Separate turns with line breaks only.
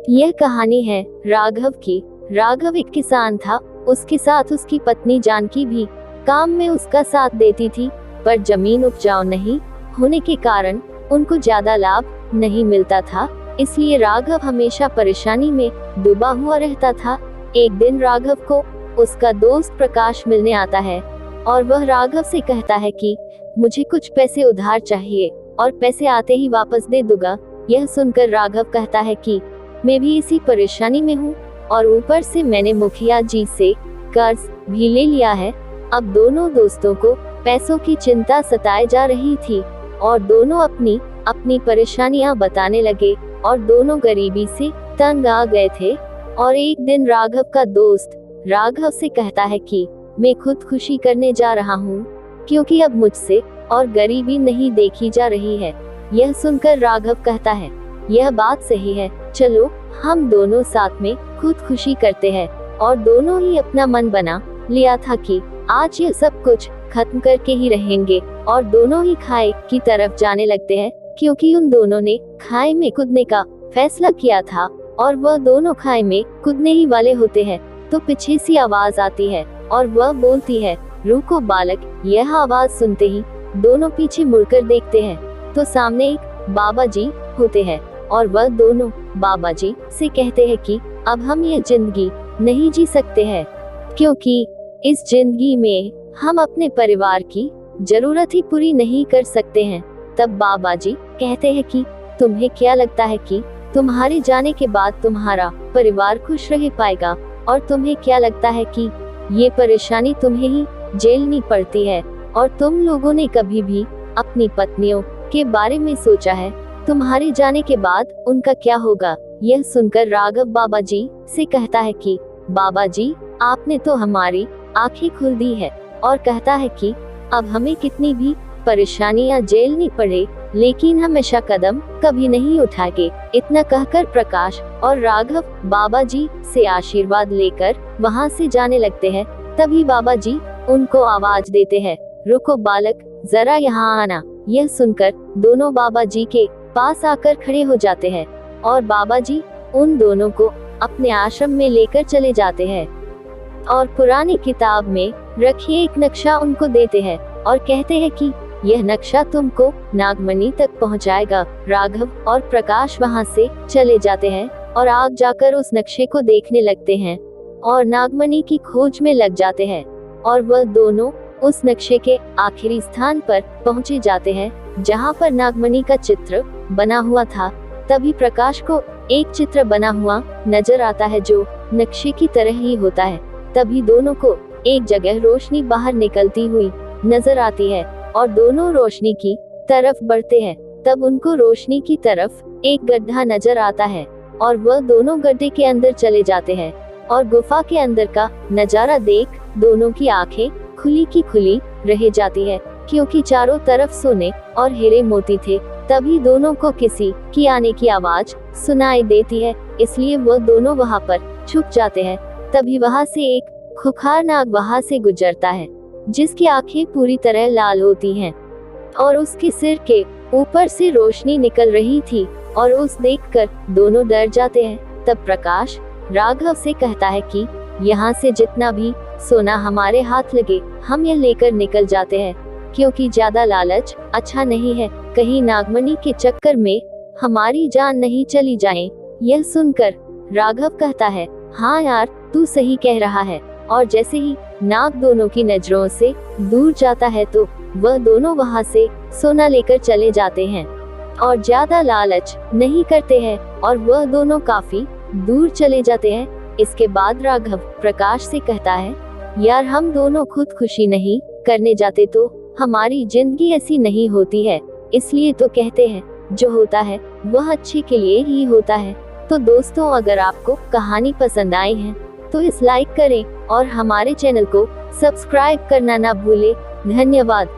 यह कहानी है राघव की। राघव एक किसान था। उसके साथ उसकी पत्नी जानकी भी काम में उसका साथ देती थी, पर जमीन उपजाऊ नहीं होने के कारण उनको ज्यादा लाभ नहीं मिलता था। इसलिए राघव हमेशा परेशानी में डूबा हुआ रहता था। एक दिन राघव को उसका दोस्त प्रकाश मिलने आता है और वह राघव से कहता है कि मुझे कुछ पैसे उधार चाहिए और पैसे आते ही वापस दे दूंगा। यह सुनकर राघव कहता है कि मैं भी इसी परेशानी में हूँ और ऊपर से मैंने मुखिया जी से कर्ज भी ले लिया है। अब दोनों दोस्तों को पैसों की चिंता सताए जा रही थी और दोनों अपनी अपनी परेशानियां बताने लगे और दोनों गरीबी से तंग आ गए थे। और एक दिन राघव का दोस्त राघव से कहता है कि मैं खुदकुशी करने जा रहा हूँ, क्योंकि अब मुझसे और गरीबी नहीं देखी जा रही है। यह सुनकर राघव कहता है, यह बात सही है, चलो हम दोनों साथ में खुदकुशी करते हैं। और दोनों ही अपना मन बना लिया था कि आज ये सब कुछ खत्म करके ही रहेंगे और दोनों ही खाई की तरफ जाने लगते हैं, क्योंकि उन दोनों ने खाई में कूदने का फैसला किया था और वह दोनों खाई में कूदने ही वाले होते हैं। तो पीछे सी आवाज आती है और वह बोलती है, रुको बालक। यह आवाज सुनते ही दोनों पीछे मुड़कर देखते हैं तो सामने एक बाबा जी होते हैं और वह दोनों बाबा जी से कहते हैं कि अब हम ये जिंदगी नहीं जी सकते हैं, क्योंकि इस जिंदगी में हम अपने परिवार की जरूरत ही पूरी नहीं कर सकते हैं। तब बाबा जी कहते हैं कि तुम्हें क्या लगता है कि तुम्हारे जाने के बाद तुम्हारा परिवार खुश रह पाएगा, और तुम्हें क्या लगता है कि ये परेशानी तुम्हें ही झेलनी पड़ती है, और तुम लोगों ने कभी भी अपनी पत्नियों के बारे में सोचा है तुम्हारे जाने के बाद उनका क्या होगा। यह सुनकर राघव बाबा जी से कहता है कि बाबा जी आपने तो हमारी आंखें खोल दी है, और कहता है कि अब हमें कितनी भी परेशानियां झेलनी पड़े लेकिन हमेशा कदम कभी नहीं उठाएंगे। इतना कहकर प्रकाश और राघव बाबा जी से आशीर्वाद लेकर वहां से जाने लगते हैं। तभी बाबा जी उनको आवाज देते हैं, रुको बालक, जरा यहाँ आना। यह सुनकर दोनों बाबा जी के पास आकर खड़े हो जाते हैं और बाबा जी उन दोनों को अपने आश्रम में लेकर चले जाते हैं और पुरानी किताब में रखे एक नक्शा उनको देते हैं और कहते हैं कि यह नक्शा तुमको नागमणि तक पहुंचाएगा। राघव और प्रकाश वहां से चले जाते हैं और आग जाकर उस नक्शे को देखने लगते हैं और नागमणि की खोज में लग जाते हैं और वह दोनों उस नक्शे के आखिरी स्थान पर पहुंचे जाते हैं जहां पर नागमणि का चित्र बना हुआ था। तभी प्रकाश को एक चित्र बना हुआ नजर आता है जो नक्शे की तरह ही होता है। तभी दोनों को एक जगह रोशनी बाहर निकलती हुई नजर आती है और दोनों रोशनी की तरफ बढ़ते हैं। तब उनको रोशनी की तरफ एक गड्ढा नजर आता है और वह दोनों गड्ढे के अंदर चले जाते हैं और गुफा के अंदर का नजारा देख दोनों की आंखें खुली की खुली रह जाती है, क्योंकि चारों तरफ सोने और हीरे मोती थे। तभी दोनों को किसी की आने की आवाज सुनाई देती है, इसलिए वह दोनों वहां पर छुप जाते हैं। तभी वहां से एक खुखार नाग वहां से गुजरता है जिसकी आंखें पूरी तरह लाल होती हैं और उसके सिर के ऊपर से रोशनी निकल रही थी और उस देखकर दोनों डर जाते हैं। तब प्रकाश राघव से कहता है कि यहाँ से जितना भी सोना हमारे हाथ लगे हम यह लेकर निकल जाते हैं, क्योंकि ज्यादा लालच अच्छा नहीं है, कहीं नागमणि के चक्कर में हमारी जान नहीं चली जाए। यह सुनकर राघव कहता है, हाँ यार तू सही कह रहा है। और जैसे ही नाग दोनों की नजरों से दूर जाता है तो वह दोनों वहां से सोना लेकर चले जाते हैं और ज्यादा लालच नहीं करते हैं और वह दोनों काफी दूर चले जाते हैं। इसके बाद राघव प्रकाश से कहता है, यार हम दोनों खुदकुशी नहीं करने जाते तो हमारी जिंदगी ऐसी नहीं होती है। इसलिए तो कहते हैं जो होता है वह अच्छे के लिए ही होता है। तो दोस्तों, अगर आपको कहानी पसंद आई है तो इस लाइक करें और हमारे चैनल को सब्सक्राइब करना ना भूलें। धन्यवाद।